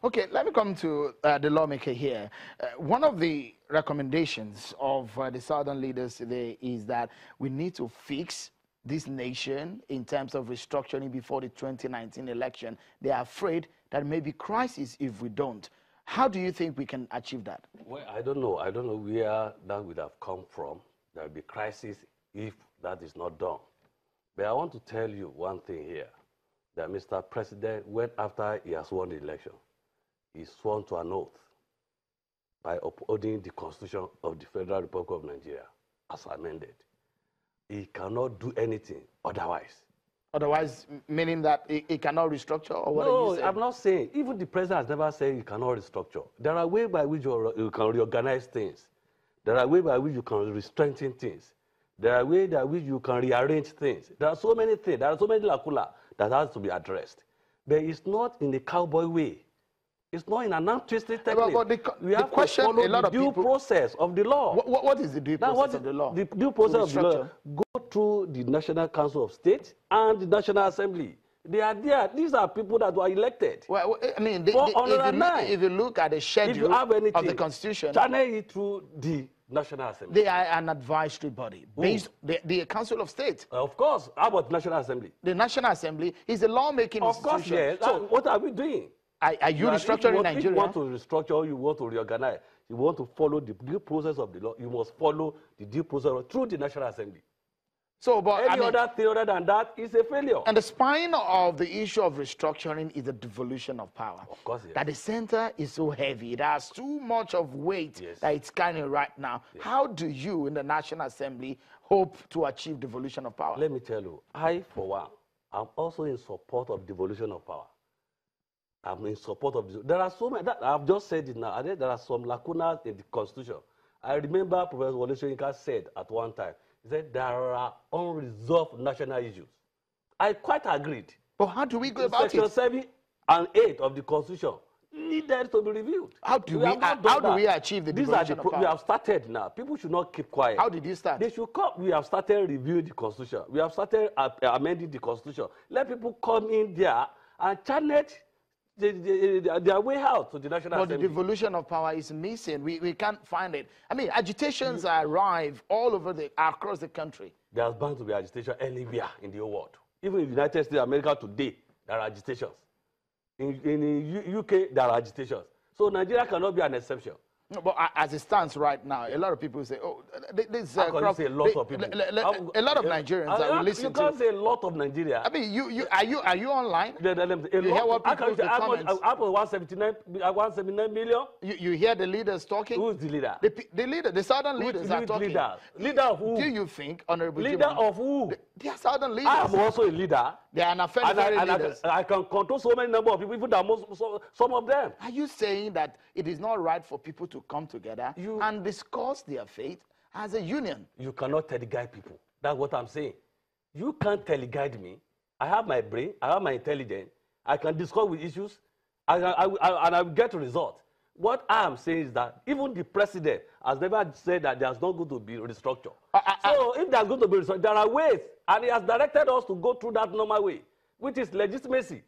Okay, let me come to the lawmaker here. One of the recommendations of the Southern leaders today is that we need to fix this nation in terms of restructuring before the 2019 election. They are afraid that may be crisis if we don't. How do you think we can achieve that? Well, I don't know. I don't know where that would have come from. There will be crisis if that is not done. But I want to tell you one thing here, that Mr. President, when after he has won the election, he sworn to an oath by upholding the Constitution of the Federal Republic of Nigeria as amended. He cannot do anything otherwise. Otherwise, meaning that he cannot restructure, or what are you saying? No, I'm not saying. Even the president has never said you cannot restructure. There are ways by which you can reorganize things. There are ways by which you can re-strengthen things. There are ways by which you can rearrange things. There are so many things. There are so many lacunae that has to be addressed. But it's not in the cowboy way. It's not in an artistic technique. But we have to follow the due process of the law. What is the due process of the law? The due process of the law go through the National Council of State and the National Assembly. They are there. These are people that were elected. Well, I mean, if you look at the schedule of the Constitution, channel it through the National Assembly. They are an advisory body based the Council of State. Of course. How about the National Assembly? The National Assembly is a lawmaking institution. Of course, yes. So what are we doing? Are you restructuring Nigeria? If you want to restructure, you want to reorganize, you want to follow the due process of the law, you must follow the due process through the National Assembly. So, but any other thing other than that is a failure. And the spine of the issue of restructuring is the devolution of power. Of course, yes. That the center is so heavy, it has too much of weight that it's carrying right now. Yes. How do you, in the National Assembly, hope to achieve devolution of power? Let me tell you, I, for one, am also in support of devolution of power. I'm in support of this. There are so many, I've just said it now, there are some lacunas in the Constitution. I remember Professor Wole Soyinka said at one time, he said there are unresolved national issues. I quite agreed. But how do we go about it? Section 7 and 8 of the Constitution needed to be reviewed. How do we achieve the devolution of power? We have started now. People should not keep quiet. How did you start? They should come. We have started reviewing the Constitution. We have started amending the Constitution. Let people come in there and channel their way out to the National Assembly. But the devolution of power is missing. We can't find it. I mean, agitations arrive all over across the country. There's bound to be agitation anywhere in the whole world. Even in the United States of America today, there are agitations. In the UK, there are agitations. So Nigeria cannot be an exception. No, but as it stands right now, a lot of people say, "Oh, this a lot of people. A lot of Nigerians that will listen to." You can't say a lot of Nigeria. I mean, are you online? You hear what people the comments? Up 179 million. You hear the leaders talking? Who's the leader? The leader, the southern leaders are talking. Leader of who? Do you think, Honorable Leader Jimoh, of who? They are southern leaders. I am also a leader. They are an offended leaders. I can control so many number of people, even some of them. Are you saying that it is not right for people to come together and discuss their faith as a union? You cannot teleguide people. That's what I'm saying. You can't teleguide me. I have my brain. I have my intelligence. I can discuss with issues, and I will get a result. What I am saying is that even the president has never said that there's not going to be restructure. So if there's going to be restructure, there are ways, and he has directed us to go through that normal way, which is legitimacy.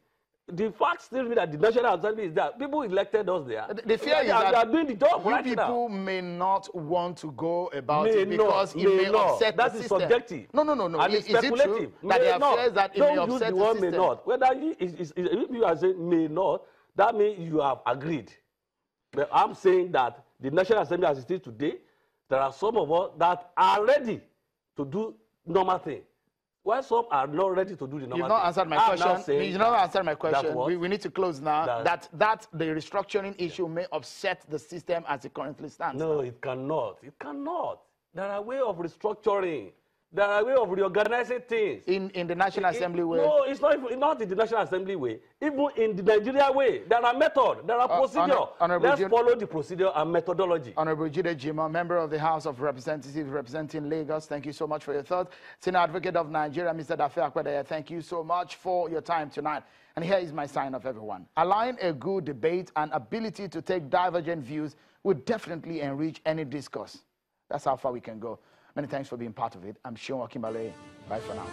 The fact still is that the National Assembly is there. People elected us there. The fear is that they are doing the job right now. People may not want to go about it because it may upset the system. That is subjective. No. And it's speculative. Is it true that there are fears that it may upset the system? May not. Whether if you are saying may not, that means you have agreed. But I'm saying that the National Assembly as it is today, there are some of us that are ready to do normal things. While some are not ready to do the normal You've not answered my question. You've not answered my question. We need to close now. That the restructuring issue may upset the system as it currently stands. No, it cannot. It cannot. There are ways of restructuring. There are ways of reorganizing things. In the National Assembly way? No, it's not in the National Assembly way. Even in the Nigeria way, there are methods, there are procedures. Let's follow the procedure and methodology. Honorable Jide Jimoh, member of the House of Representatives representing Lagos, thank you so much for your thoughts. Senior Advocate of Nigeria, Mr. Dafe Akpedeye, thank you so much for your time tonight. And here is my sign of everyone. Allowing a good debate and ability to take divergent views would definitely enrich any discourse. That's how far we can go. Many thanks for being part of it. I'm Sean Akimbale. Bye for now.